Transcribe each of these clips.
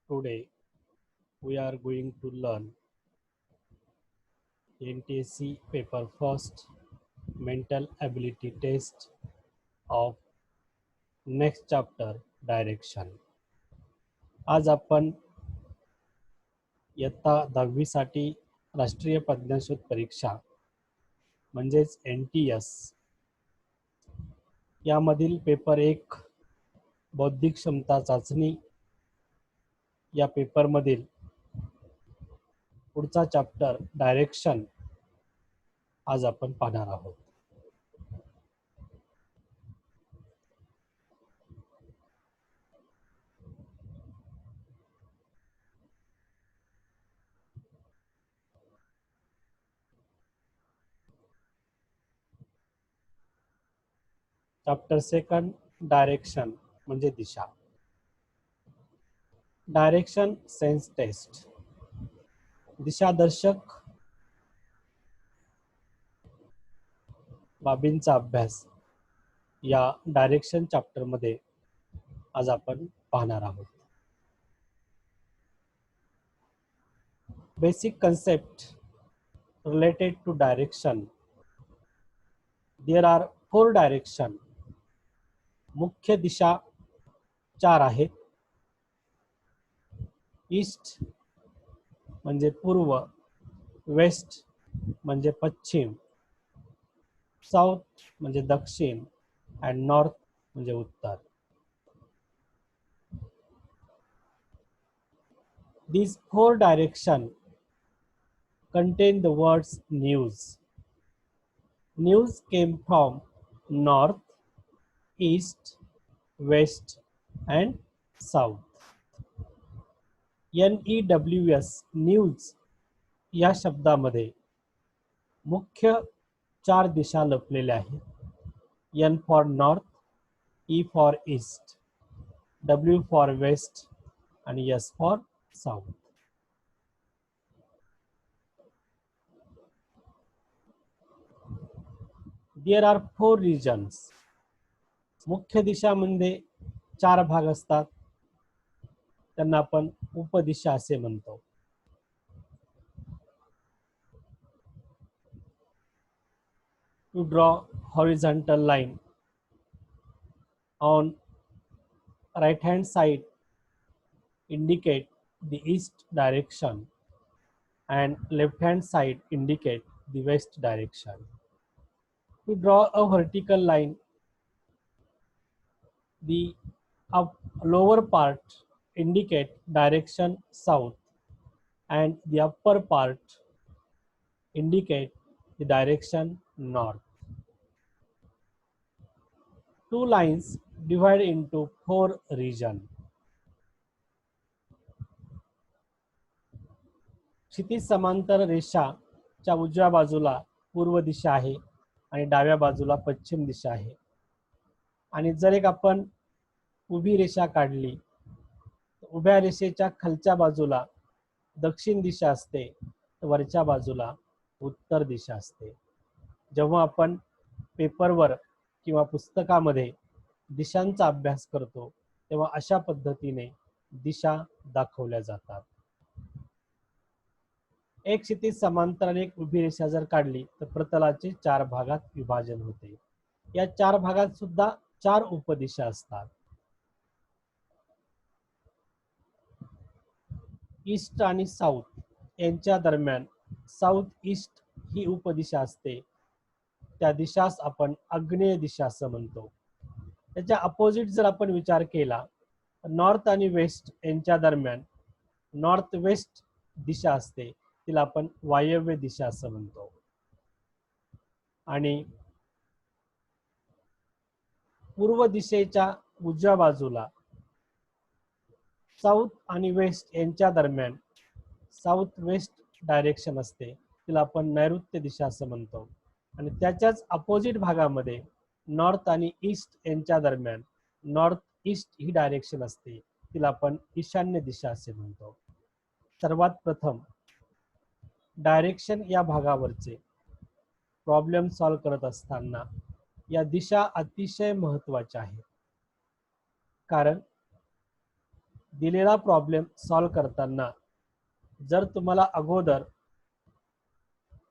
Today we are going to learn NTSC paper first mental ability test of next chapter direction. आज आपण इयत्ता 10वी साठी राष्ट्रीय प्रज्ञाशोध परीक्षा म्हणजेच NTS यामधील पेपर 1 बौद्धिक क्षमता चाचणी या पेपर मधील पुढचा चॅप्टर डायरेक्शन आज आपण पाहणार आहोत. चॅप्टर 2 डायरेक्शन म्हणजे दिशा. डायरेक्शन सेन्स टेस्ट दिशादर्शक बाबींचा अभ्यास या डायरेक्शन चॅप्टर मध्ये आज आपण पाहणार आहोत. Basic concept related to direction. There are 4 direction. मुख्य दिशा 4 आहेत. ईस्ट म्हणजे पूर्व, वेस्ट म्हणजे पश्चिम, साउथ म्हणजे दक्षिण and नॉर्थ म्हणजे उत्तर. These 4 directions contain the words news. News came from north, east, west and south. NEWS news या शब्दामध्ये मुख्य 4 दिशा लपलेल्या आहेत. N for north, E for east, W for west आणि S for south. There are 4 regions. मुख्य दिशामध्ये 4 भाग असतात. त्यांना आपण उपदिशा असे म्हणतो. To draw horizontal line on right hand side indicate the east direction and left hand side indicate the west direction. To draw a vertical line, the lower part indicate direction south and the upper part indicate the direction north. 2 lines divide into 4 regions. क्षितिज समांतर रेषाच्या उजव्या बाजूला पूर्व दिशा आहे आणि डाव्या बाजूला पश्चिम दिशा आहे. आणि जर एक आपण उभी रेषा काढली तर उभ्या रेषेच्या खालच्या बाजूला दक्षिण दिशा असते तर वरच्या बाजूला उत्तर दिशा असते. जेव्हा आपण पेपरवर किंवा पुस्तकामध्ये दिशांचा अभ्यास करतो तेव्हा अशा पद्धतीने दिशा दाखवल्या जातात. एक क्षितिज समांतर आणि एक उभी रेषा जर काढली तर प्रतलाचे 4 भागात विभाजन होते. या 4 भागात सुद्धा 4 उपदिशा असतात. ईस्ट आणि साऊथ यांच्या दरम्यान साऊथ ईस्ट ही उपदिशा असते. त्या दिशास आपण आग्नेय दिशा असं म्हणतो. त्याच्या अपोजिट जर आपण विचार केला तर नॉर्थ आणि वेस्ट यांच्या दरम्यान नॉर्थ वेस्ट दिशा असते, तिला आपण वायव्य दिशा असं म्हणतो. आणि पूर्व दिशेच्या उजव्या बाजूला साऊथ आणि वेस्ट यांच्या दरम्यान साऊथ वेस्ट डायरेक्शन असते, तिला आपण नैऋत्य दिशा असं म्हणतो. आणि त्याच्याच अपोजिट भागामध्ये नॉर्थ आणि ईस्ट यांच्या दरम्यान नॉर्थ ईस्ट ही डायरेक्शन असते, तिला आपण ईशान्य दिशा असे म्हणतो. सर्वात प्रथम डायरेक्शन या भागावरचे प्रॉब्लेम सॉल्व करत असताना या दिशा अतिशय महत्त्वाच्या आहेत. कारण दिलेला प्रॉब्लेम सॉल्व करताना जर तुम्हाला अगोदर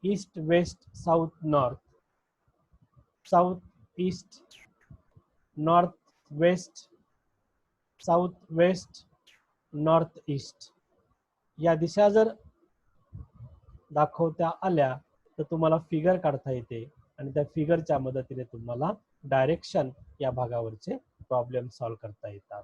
east west south north, south east, north west, south west, north east या दिशा जर दाखवता आल्या तर तुम्हाला फिगर काढता येते आणि त्या फिगरच्या मदतीने तुम्हाला डायरेक्शन या भागावरचे प्रॉब्लेम सॉल्व करता येतात.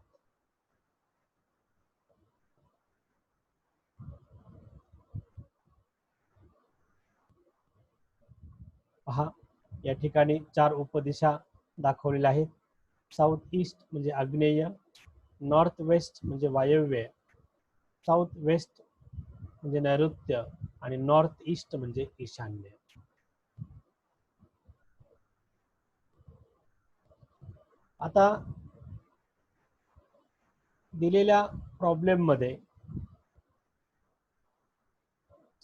पहा, या ठिकाणी 4 उपदिशा दाखवलेल्या आहेत. साऊथ ईस्ट म्हणजे आग्नेय, नॉर्थ वेस्ट म्हणजे वायव्य, साऊथ वेस्ट म्हणजे नैऋत्य आणि नॉर्थ ईस्ट म्हणजे ईशान्य. आता दिलेल्या प्रॉब्लेम मध्ये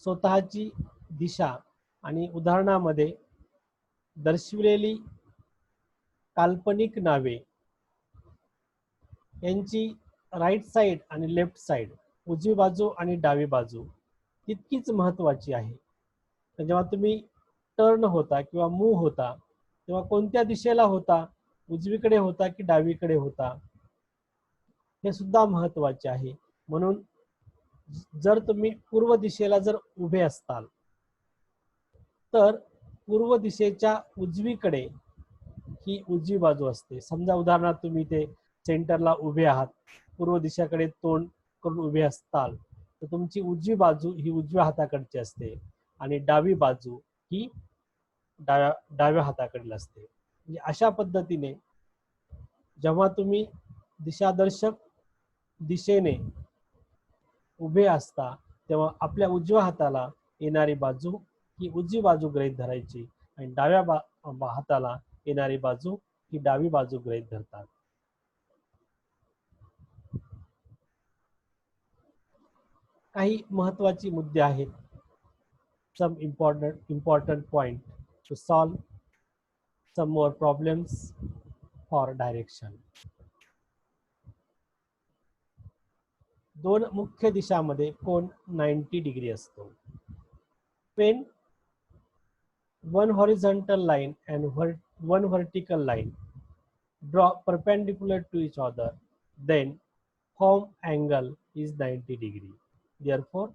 स्वतःची दिशा आणि उदाहरणामध्ये दर्शविलेली काल्पनिक नावे यांची राईट साइड आणि लेफ्ट साइड, उजवी बाजू आणि डावी बाजू तितकीच महत्त्वाची आहे. तर जेव्हा तुम्ही टर्न होता किंवा मूव्ह होता तेव्हा कोणत्या दिशेला होता, उजवीकडे होता की डावीकडे होता, हे सुद्धा महत्त्वाचे आहे. म्हणून जर तुम्ही पूर्व दिशेला जर उभे असताल तर पूर्व दिशेच्या उजवीकडे ही उजवी बाजू असते. समजा उदाहरणार्थ तुम्ही ते सेंटरला उभे आहात, पूर्व दिशेकडे तोंड करून उभे असताल तर तुमची उजवी बाजू ही उजव्या हाताकडची असते आणि डावी बाजू ही डाव्या हाताकडील असते. म्हणजे अशा पद्धतीने जेव्हा तुम्ही दिशादर्शक दिशेने उभे असता तेव्हा आपल्या उजव्या हाताला येणारी बाजू ही उजवी बाजू गृहीत धरायची आणि डाव्या हाताला येणारी बाजू ही डावी बाजू गृहीत धरतात. काही महत्त्वाची मुद्दे आहेत. some important point to solve some more problems for direction. दोन मुख्य दिशामध्ये कोन 90 डिग्री असतो. when one horizontal line and one vertical line draw perpendicular to each other, then form angle is 90 degree. Therefore,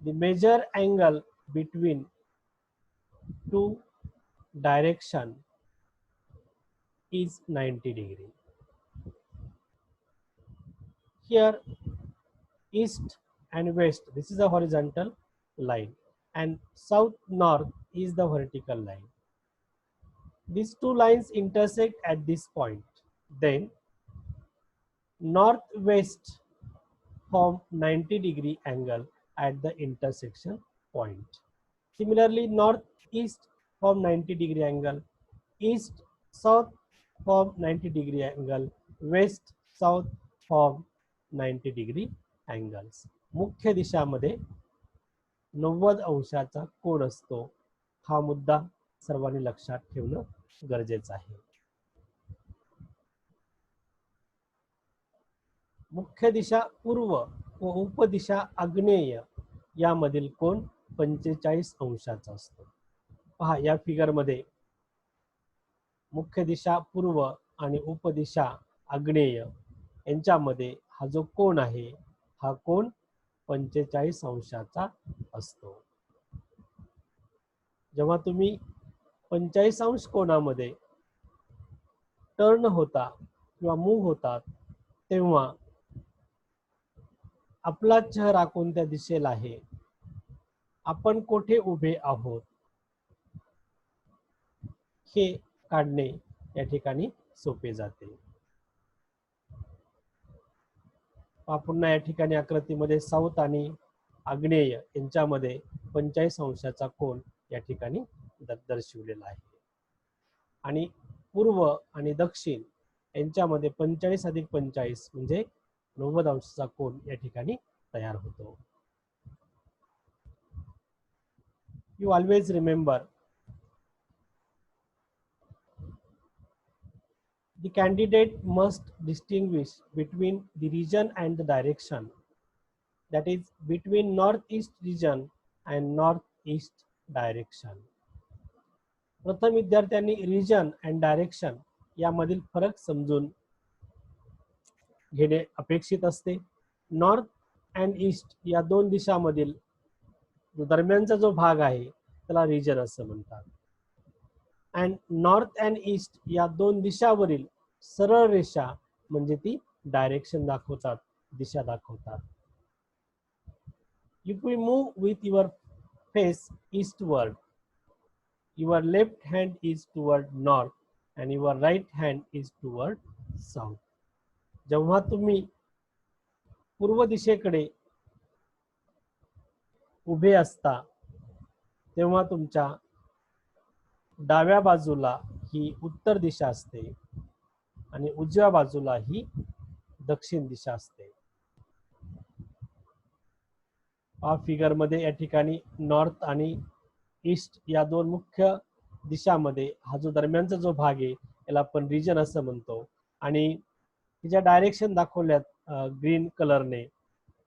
the major angle between two direction is 90 degree. Here east and west, this is a horizontal line, and south north is the vertical line. These two lines intersect at this point. Then north west form 90 degree angle at the intersection point. Similarly, north east form 90 degree angle, east south form 90 degree angle, west south form 90 degree angles. मुख्य दिशामध्ये 90 अंशाचा कोन असतो. हा मुद्दा सर्वांनी लक्षात ठेवणं गरजेचं आहे. मुख्य दिशा पूर्व व उपदिशा आग्नेय यामधील कोन 45 अंशाचा असतो. पहा, या फिगर मध्ये मुख्य दिशा पूर्व आणि उपदिशा आग्नेय यांच्यामध्ये हा जो कोन आहे हा कोन 45 अंशाचा असतो. जेव्हा तुम्ही 45 अंश कोनामध्ये टर्न होता किंवा मूव्ह होतात तेव्हा आपला चेहरा कोणत्या दिशेला आहे, आपण कुठे उभे आहोत हे काढणे या ठिकाणी सोपे जाते. पुन्हा या ठिकाणी आकृतीमध्ये साऊथ आणि आग्नेय यांच्यामध्ये 45 अंशाचा कोन या ठिकाणी दर्शविलेला आहे आणि पूर्व आणि दक्षिण यांच्यामध्ये 45 अधिक 45 म्हणजे 90 अंशाचा कोन या ठिकाणी तयार होतो. You always remember The candidate must distinguish between the region and the direction, that is between northeast region and northeast direction. प्रथम विद्यार्थ्यांनी रिजन अँड डायरेक्शन यामधील फरक समजून घेणे अपेक्षित असते. नॉर्थ अँड ईस्ट या दोन दिशांमधील दरम्यानचा जो भाग आहे त्याला रिजन असं म्हणतात. अँड नॉर्थ अँड ईस्ट या दोन दिशावरील सरळ रेषा म्हणजे ती डायरेक्शन दाखवतात, दिशा दाखवतात. If we move with your face eastward, your left hand is toward north and your right hand is toward south. जेव्हा तुम्ही पूर्व दिशेकडे उभे असता तेव्हा तुमच्या डाव्या बाजूला ही उत्तर दिशा असते आणि उजव्या बाजूला ही दक्षिण दिशा असते. फिगर मध्ये या ठिकाणी नॉर्थ आणि ईस्ट या दोन मुख्य दिशामध्ये हा जो दरम्यानचा जो भाग आहे याला आपण रिजन असं म्हणतो. आणि ज्या डायरेक्शन दाखवल्यात ग्रीन कलरने,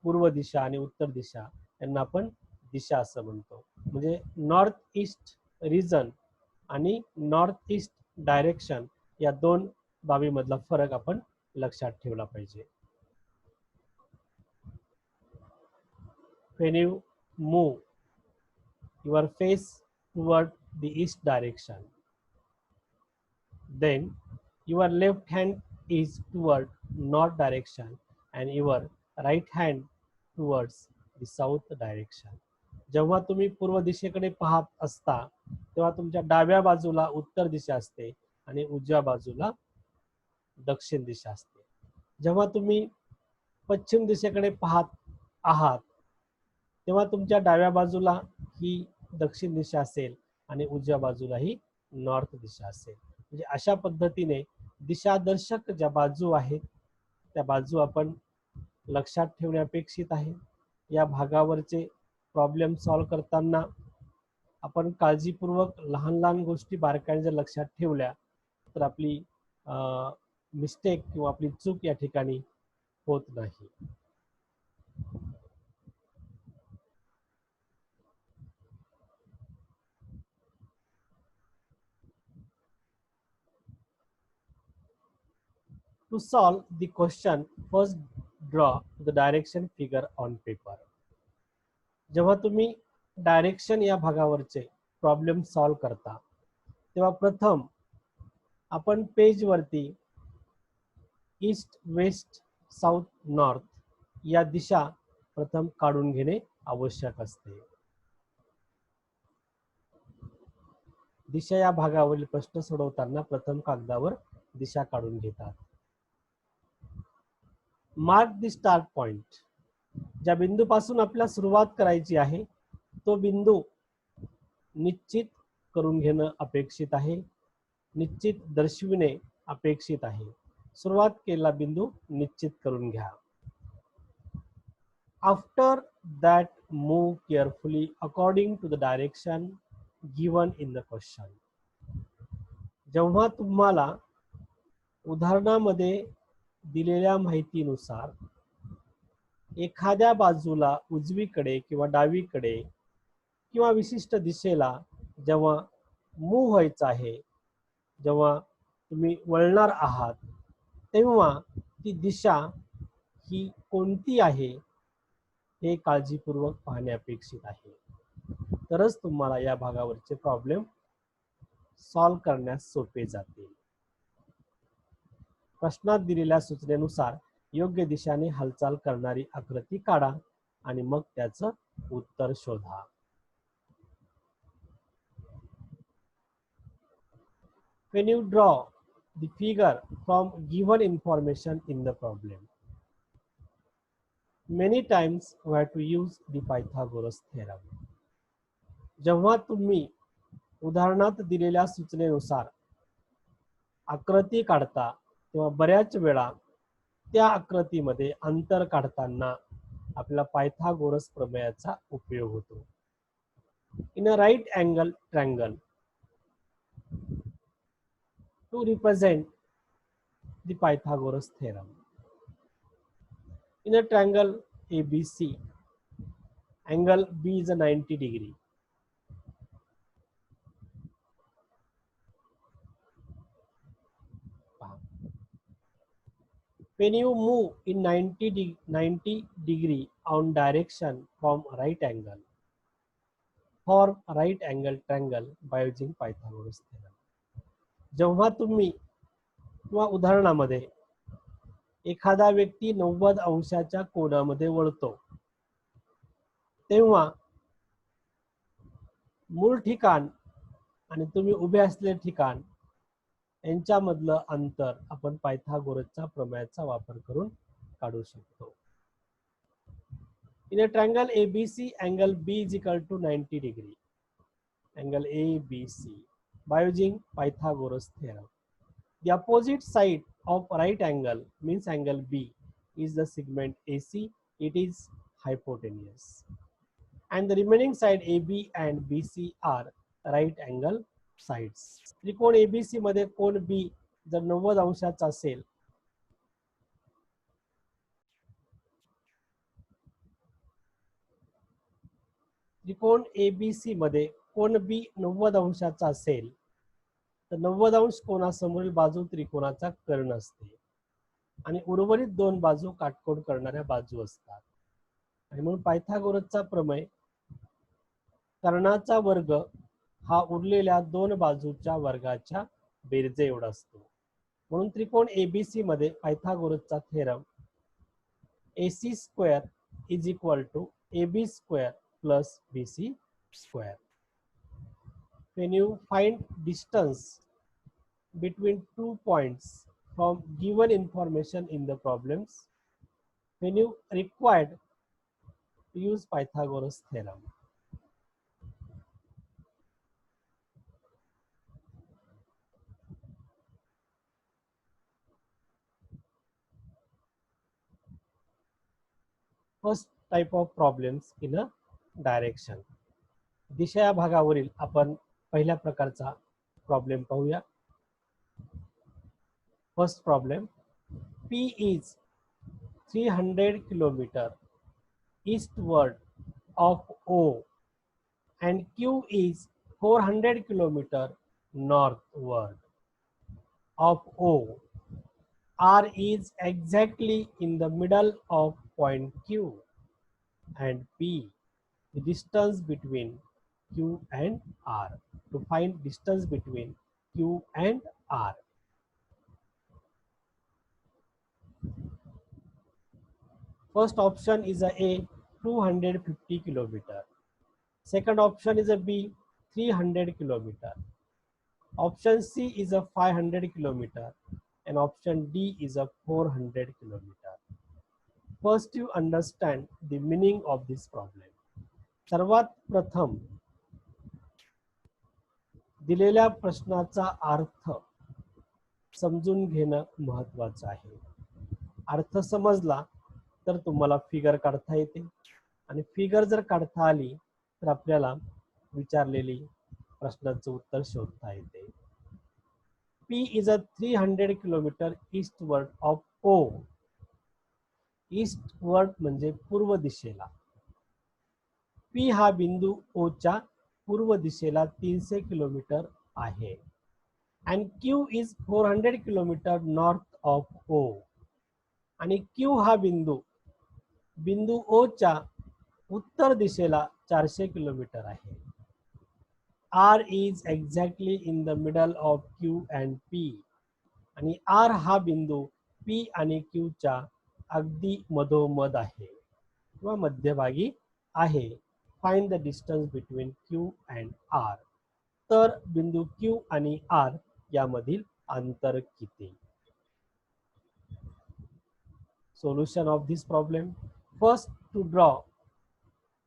पूर्व दिशा आणि उत्तर दिशा, यांना आपण दिशा असं म्हणतो. म्हणजे नॉर्थ ईस्ट रिजन आणि नॉर्थ ईस्ट डायरेक्शन या दोन बाबीमधला फरक आपण लक्षात ठेवला पाहिजे. When you move your face toward the east direction, then your left hand is toward north direction and your right hand towards the south direction. जेव्हा तुम्ही पूर्व दिशेकडे पाहत असता तेव्हा तुमच्या डाव्या बाजूला उत्तर दिशा असते आणि उजव्या बाजूला दक्षिण दिशा असते. जेव्हा तुम्ही पश्चिम दिशेकडे पाहत आहात तेव्हा तुमच्या डाव्या बाजूला ही दक्षिण दिशा असेल आणि उजव्या बाजूला ही नॉर्थ दिशा असेल. म्हणजे अशा पद्धतीने दिशादर्शक ज्या बाजू आहेत त्या बाजू आपण लक्षात ठेवणे अपेक्षित आहे. या भागावरचे प्रॉब्लेम सॉल्व्ह करताना आपण काळजीपूर्वक लहान लहान गोष्टी बारकाईने जर लक्षात ठेवल्या तर आपली मिस्टेक किंवा आपली चूक या ठिकाणी होत नाही. To solve the question, first draw the direction figure on paper. जेव्हा तुम्ही डायरेक्शन या भागावरचे प्रॉब्लेम सॉल्व्ह करता तेव्हा प्रथम आपण पेज वरती ईस्ट, वेस्ट, साऊथ, नॉर्थ या दिशा प्रथम काढून घेणे आवश्यक असते. दिशा या भागावरील प्रश्न सोडवताना प्रथम कागदावर दिशा काढून घेतात. Mark the start point. ज्या बिंदूपासून आपल्याला सुरुवात करायची आहे तो बिंदू निश्चित करून घेणं अपेक्षित आहे, निश्चित दर्शविणे अपेक्षित आहे. सुरुवात केलेला बिंदू निश्चित करून घ्या. After that move carefully according to the direction given in the question. जेव्हा तुम्हाला उदाहरणामध्ये दिलेल्या माहितीनुसार एखाद्या बाजूला उजवीकडे किंवा डावीकडे किंवा विशिष्ट दिशेला जेव्हा मूव्ह व्हायचं आहे, जेव्हा तुम्ही वळणार आहात तेव्हा ती दिशा ही कोणती आहे हे काळजीपूर्वक पाहणे अपेक्षित आहे. तरच तुम्हाला या भागावरचे प्रॉब्लेम सॉल्व्ह करण्यास सोपे जातील. प्रश्नात दिलेल्या सूचनेनुसार योग्य दिशाने हालचाल करणारी आकृती काढा आणि मग त्याचं उत्तर शोधा. When you draw the figure from given information in the problem, many times we have to use the Pythagoras theorem. जेव्हा तुम्ही उदाहरणात दिलेल्या सूचनेनुसार आकृती काढता तेव्हा बऱ्याच वेळा त्या आकृतीमध्ये अंतर काढताना आपला पायथागोरस प्रमेयाचा उपयोग होतो. In a right angle triangle, to represent the Pythagoras theorem. In a triangle ABC, angle B is a 90 degree. When you move in 90 degree on direction from right angle, form right angle triangle by using Pythagoras theorem. जेव्हा तुम्ही किंवा उदाहरणामध्ये एखादा व्यक्ती 90 अंशाच्या कोनामध्ये वळतो, तेव्हा मूळ ठिकाण आणि तुम्ही उभे असलेले ठिकाण यांच्यामधलं अंतर आपण पायथागोरसच्या प्रमेयाचा वापर करून काढू शकतो. In a triangle ABC, angle B is equal to 90 degree. Angle ABC by using Pythagoras theorem. The opposite side of right angle means angle B is the segment AC. It is hypotenuse. And the remaining side AB and BC are right angle sides. त्रिकोण ABC मध्ये कोन B जर 90 अंशाचा असेल, त्रिकोण ABC मध्ये कोन B 90 अंशाचा असेल, तर 90 अंश कोनासमोरील बाजू त्रिकोणाचा कर्ण असते आणि उर्वरित दोन बाजू काटकोन करणाऱ्या बाजू असतात. आणि म्हणून पायथागोरसचा प्रमेय कर्णाचा वर्ग हा उरलेल्या दोन बाजूच्या वर्गाच्या बेरजे एवढा असतो. म्हणून त्रिकोण ABC मध्ये पायथागोरसचा theorem AC square is equal to AB square plus BC square. When you find distance between 2 points from given information in the problems, when you required to use Pythagoras theorem. First type of problems in a direction. दिशा या भागावरील आपण पहिल्या प्रकारचा problem पाहूया. First problem, P is 300 kilometre eastward of O and Q is 400 kilometre northward of O. R is exactly in the middle of point Q and P. The distance between Q and R. To find distance between Q and R. First option is a 250 kilometer. Second option is a B 300 kilometer. Option C is a 500 kilometer and option D is a 400 kilometer. First you understand the meaning of this problem. सर्वात प्रथम दिलेल्या प्रश्नाचा अर्थ समजून घेणं महत्त्वाचं आहे. अर्थ समजला तर तुम्हाला फिगर काढता येते आणि फिगर जर काढता आली तर आपल्याला विचारलेली प्रश्नाचं उत्तर शोधता येते. P is a 300 kilometre eastward of O. Eastward म्हणजे पूर्व दिशेला. P हा बिंदू O च्या पूर्व दिशेला 300 किलोमीटर आहे. and Q is 400 kilometre north of O. आणि Q हा बिंदू O च्या उत्तर दिशेला 400 किलोमीटर आहे. R is exactly in the middle of Q and P. आणि R हा बिंदू P आणि Q च्या अगदी मधोमध आहे किंवा मध्यभागी आहे. Find the distance between Q and R. तर बिंदू Q आणि R यामधील अंतर किती? Solution of this problem. First, to draw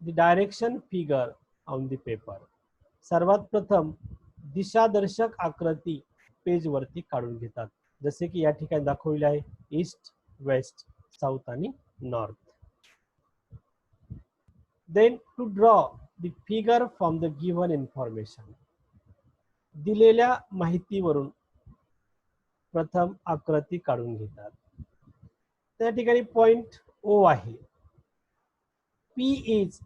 the direction figure on the paper. सर्वात प्रथम दिशादर्शक आकृती पेज वरती काढून घेतात. जसे की या ठिकाणी दाखवले आहे ईस्ट, वेस्ट, साऊथ आणि north. Then to draw the figure from the given information. दिलेल्या माहितीवरून प्रथम आकृती काढून घेतात. त्या ठिकाणी पॉइंट ओ आहे. P is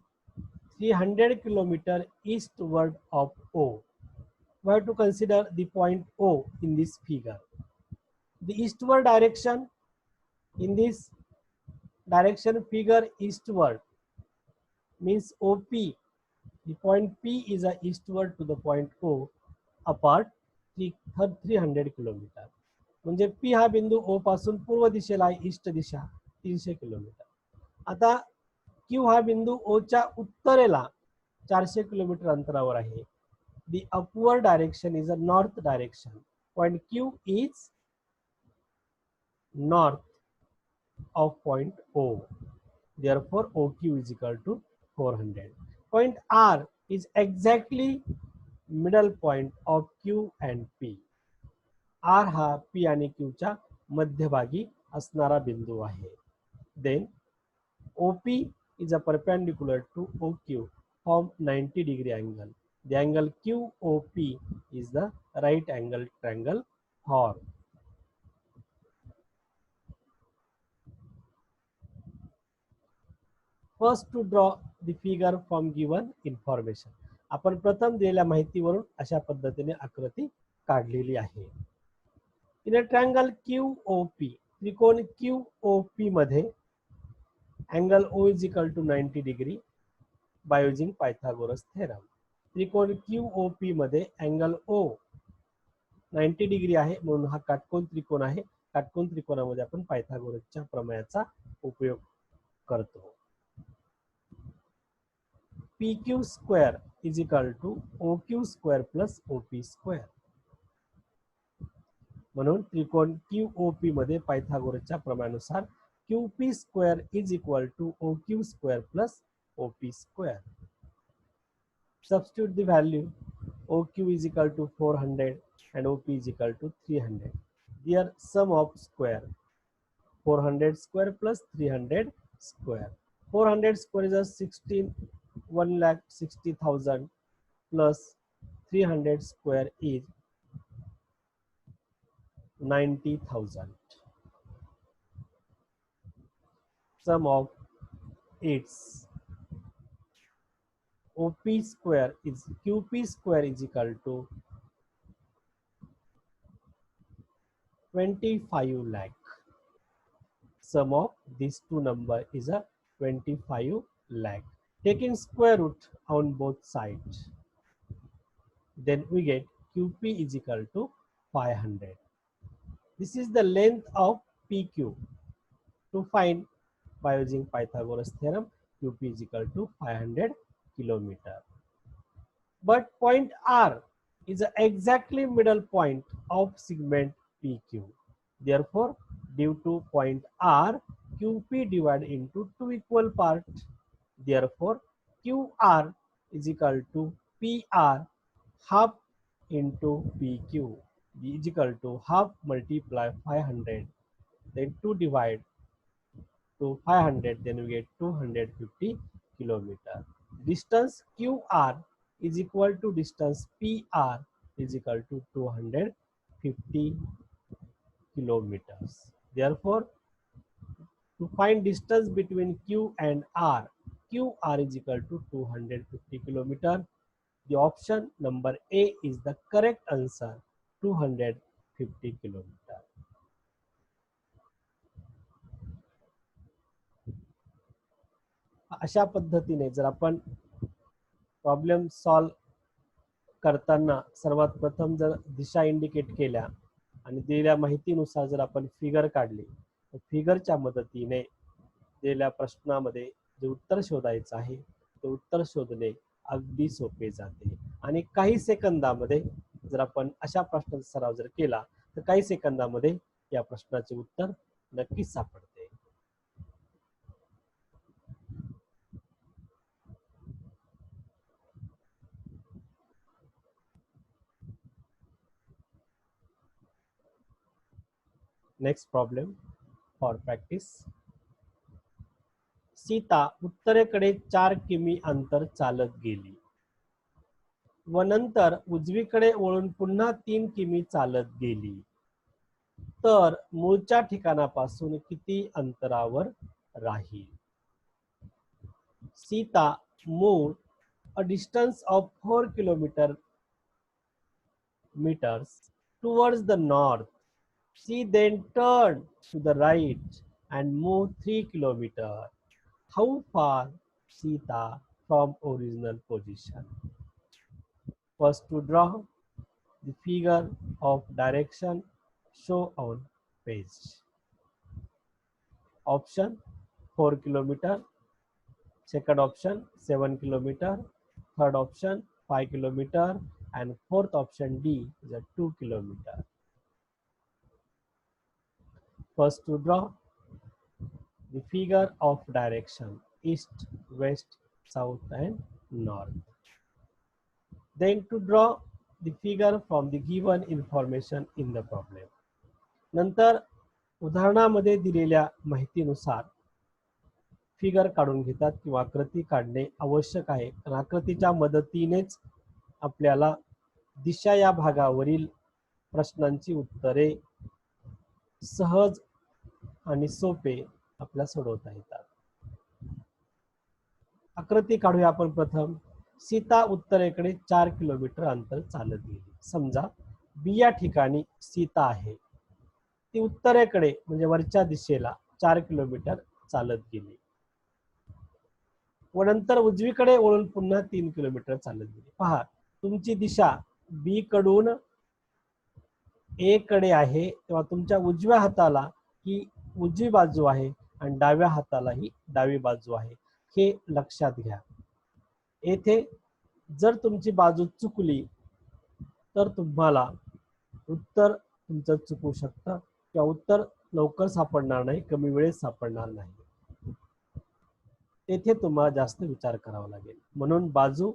300 kilometer eastward of O. We have to consider the point O in this figure. The eastward direction, in this direction figure eastward means OP. The point P is a eastward to the point O apart 300 kilometer. म्हणजे P हा बिंदू O पासून पूर्व दिशेला आहे, east दिशा 300 kilometre. आता Q हा बिंदू O च्या उत्तरेला 400 किलोमीटर अंतरावर आहे. The upward direction is a north direction. Point Q is north of point O. Therefore, OQ is equal to 400. Point R is exactly middle point of Q and P. R हा P आणि Q च्या मध्यभागी असणारा बिंदू आहे. Then OP is a perpendicular to OQ, form 90-degree angle. The angle QOP is the right angle triangle form. First to draw the figure from given information. आपण प्रथम दिलेल्या माहितीवरून अशा पद्धतीने आकृती काढलेली आहे. In a triangle QOP, त्रिकोण QOP मध्ये angle O is equal to 90 degree by using Pythagoras theorem. त्रिकोण QOP मध्ये angle O 90 डिग्री आहे म्हणून हा काटकोन त्रिकोण आहे. काटकोन त्रिकोणामध्ये आपण पायथागोरसच्या प्रमेयाचा उपयोग करतो. PQ square is equal to OQ square plus OP square. म्हणून त्रिकोण QOP मध्ये पायथागोरसच्या प्रमेयानुसार QP square is equal to OQ square plus OP square. Substitute the value. OQ is equal to 400 and OP is equal to 300. Their sum of square 400 square plus 300 square. 400 square is a 1,60,000 plus 300 square is 90,000. Sum of its OP square is QP square is equal to 25 lakh. Sum of these two number is a 25 lakh. Taking square root on both sides, then we get QP is equal to 500. This is the length of PQ. To find by using Pythagoras theorem, QP is equal to 500 kilometer. But point R is exactly middle point of segment PQ. Therefore, due to point R, QP divided into two equal parts. Therefore, QR is equal to PR half into PQ is equal to half multiply 500, then 2 divide to 500, then we get 250 kilometer. Distance QR is equal to distance PR is equal to 250 kilometers. Therefore, to find distance between Q and R, QR is equal to 250 kilometer. The option number A is the correct answer, 250 kilometer. अशा पद्धतीने जर आपण problem solve करताना सर्वात प्रथम जर दिशा indicate केल्या आणि दिलेल्या माहितीनुसार जर आपण फिगर काढली तर फिगरच्या मदतीने दिलेल्या प्रश्नामध्ये जे उत्तर शोधायचं आहे ते उत्तर शोधणे अगदी सोपे जाते. आणि काही सेकंदामध्ये जर आपण अशा प्रश्नाचा सराव जर केला तर काही सेकंदामध्ये या प्रश्नाचे उत्तर नक्कीच सापडते. Next problem for practice. Sita उत्तरेकडे 4 किमी अंतर चालत गेली व नंतर उजवीकडे वळून पुन्हा 3 किमी चालत गेली. तर मूळच्या ठिकाणापासून किती अंतरावर राहील? Sita moved a distance of 4 meters towards the north. She then turned to the right and moved 3 kilometers. How far Sita from original position? First, to draw the figure of direction show on page. Option 4 kilometer, second option 7 kilometer, third option 5 kilometer, and fourth option D is a 2 kilometer. First, to draw the figure of direction east, west, south, and north. Then to draw the figure from the given information in the problem. नंतर उदाहरणामध्ये दिलेल्या माहितीनुसार figure काढून घेतात किंवा आकृती काढणे आवश्यक आहे. कारण आकृतीच्या मदतीनेच आपल्याला दिशा या भागावरील प्रश्नांची उत्तरे सहज आणि सोपे आपल्याला सोडवता येतात. आकृती काढूया आपण प्रथम. सीता उत्तरेकडे 4 किलोमीटर अंतर चालत गेली. समजा बी या ठिकाणी सीता आहे, ती उत्तरेकडे म्हणजे वरच्या दिशेला 4 किलोमीटर चालत गेली व नंतर उजवीकडे वळून पुन्हा 3 किलोमीटर चालत गेली. पहा, तुमची दिशा बी कडून ए कडे आहे, तेव्हा तुमच्या उजव्या हाताला ही उजवी बाजू आहे आणि डाव्या हाताला ही डावी बाजू आहे, हे लक्षात घ्या. येथे जर तुमची बाजू चुकली तर तुम्हाला उत्तर तुमचं चुकू शकतं किंवा उत्तर लवकर सापडणार नाही, कमी वेळेत सापडणार नाही. तेथे तुम्हाला जास्त विचार करावा लागेल. म्हणून बाजू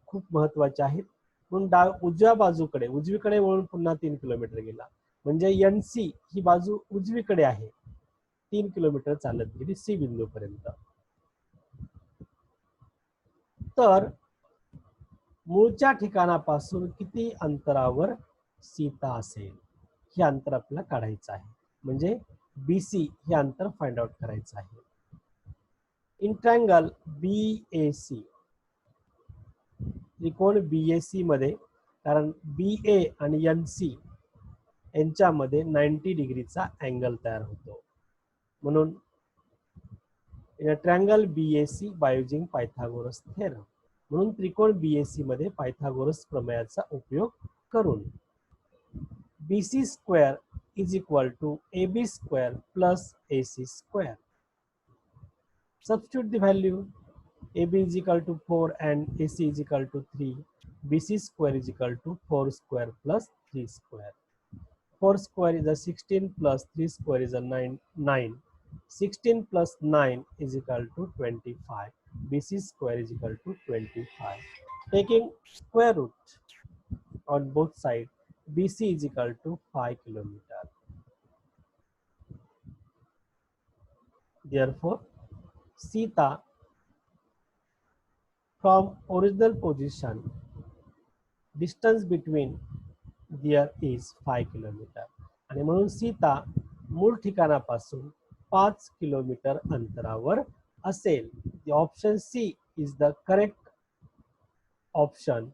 खूप महत्वाची आहेत. म्हणून उजव्या बाजूकडे उजवीकडे वळून पुन्हा 3 किलोमीटर गेला म्हणजे एनसी ही बाजू उजवीकडे आहे, 3 किलोमीटर चालत गेली सी बिंदू पर्यंत. तर मूळच्या ठिकाणापासून किती अंतरावर सीता असेल हे अंतर आपल्याला काढायचं आहे. म्हणजे बीसी हे अंतर फाइंड आउट करायचं आहे. इन ट्रायंगल बीएसी, त्रिकोण बीएसी मध्ये, कारण बीए आणि एनसी यांच्यामध्ये 90 डिग्रीचा अँगल तयार होतो. म्हणून in a triangle BAC by using Pythagoras theorem, म्हणून त्रिकोण बीएसी मध्ये पायथागोरस प्रमेयाचा उपयोग करून BC square is equal to AB square plus AC square. Substitute the value. AB is equal to 4 and AC is equal to 3. BC square is equal to 4 square plus 3 square. 4 square is a 16 plus 3 square is a 9. 16 plus 9 is equal to 25. BC square is equal to 25. Taking square root on both sides, BC is equal to 5 kilometer. Therefore, Sita from original position, distance between there is 5 kilometer. आणि म्हणून सीता मूळ ठिकाणापासून 5 kilometre अंतरावर असेल. The option C is the correct option.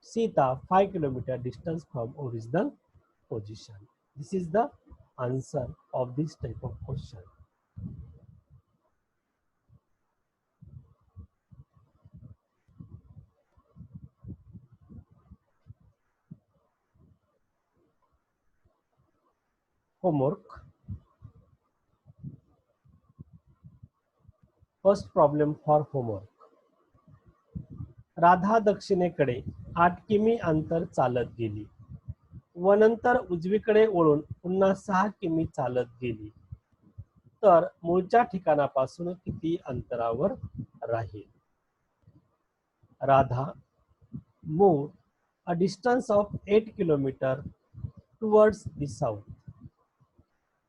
Sita 5 kilometer distance from original position. This is the answer of this type of question. Homework. First problem for homework. Radha दक्षिणेकडे 8 किमी अंतर चालत गेली व नंतर उजवीकडे वळून पुन्हा 6 किमी चालत गेली. तर मूळच्या ठिकाणापासून किती अंतरावर राहील? Radha moved a distance of 8 kilometers towards the south.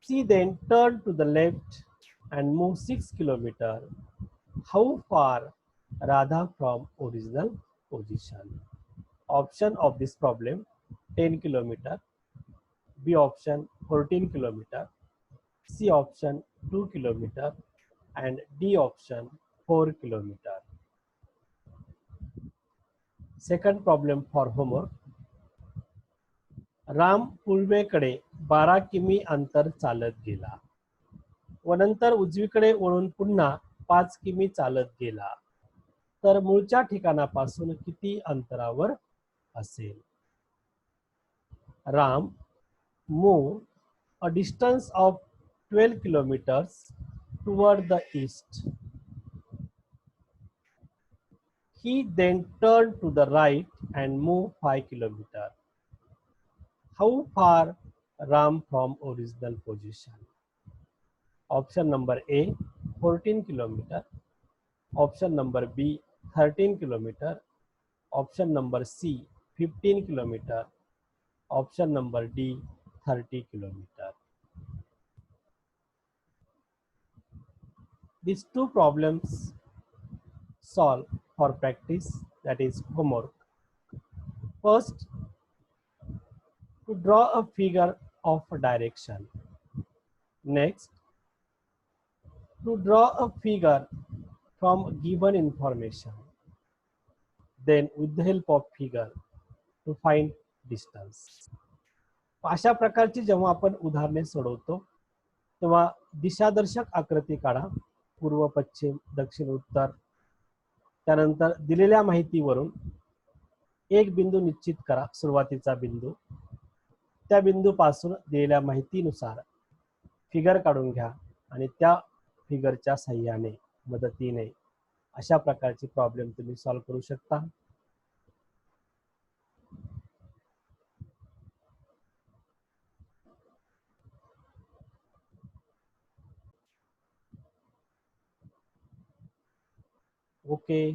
She then turned to the left and moved 6 kilometers. How far Radha from original position? Option of this problem: 10 kilometers, B option 14 kilometer, C option 2 kilometer, and D option 4 kilometer. Second problem for homework. Ram पूर्वेकडे 12 किमी अंतर चालत गेला व नंतर उजवीकडे वळून पुन्हा 5 किमी चालत गेला तर मूळच्या ठिकाणापासून किती अंतरावर असेल? Ram moved a distance of 12 kilometers toward the east. He then turned to the right and moved 5 kilometers. How far Ram from original position? Option number A 14 kilometer. Option number B 13 kilometer. Option number C 15 kilometer. Option number D 30 kilometer. These two problems solve for practice, that is homework. First, to draw a figure of a direction. Next, to draw a figure from given information. Then with the help of figure to find distance. अशा प्रकारची जेव्हा आपण उदाहरणे सोडवतो तेव्हा दिशादर्शक आकृती काढा, पूर्व पश्चिम दक्षिण उत्तर. त्यानंतर दिलेल्या माहितीवरून एक बिंदू निश्चित करा, सुरुवातीचा बिंदू. त्या बिंदूपासून दिलेल्या माहितीनुसार फिगर काढून घ्या आणि त्या फिगरच्या सहाय्याने मदतीने अशा प्रकारची प्रॉब्लेम तुम्ही सॉल्व्ह करू शकता. Okay,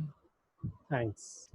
thanks.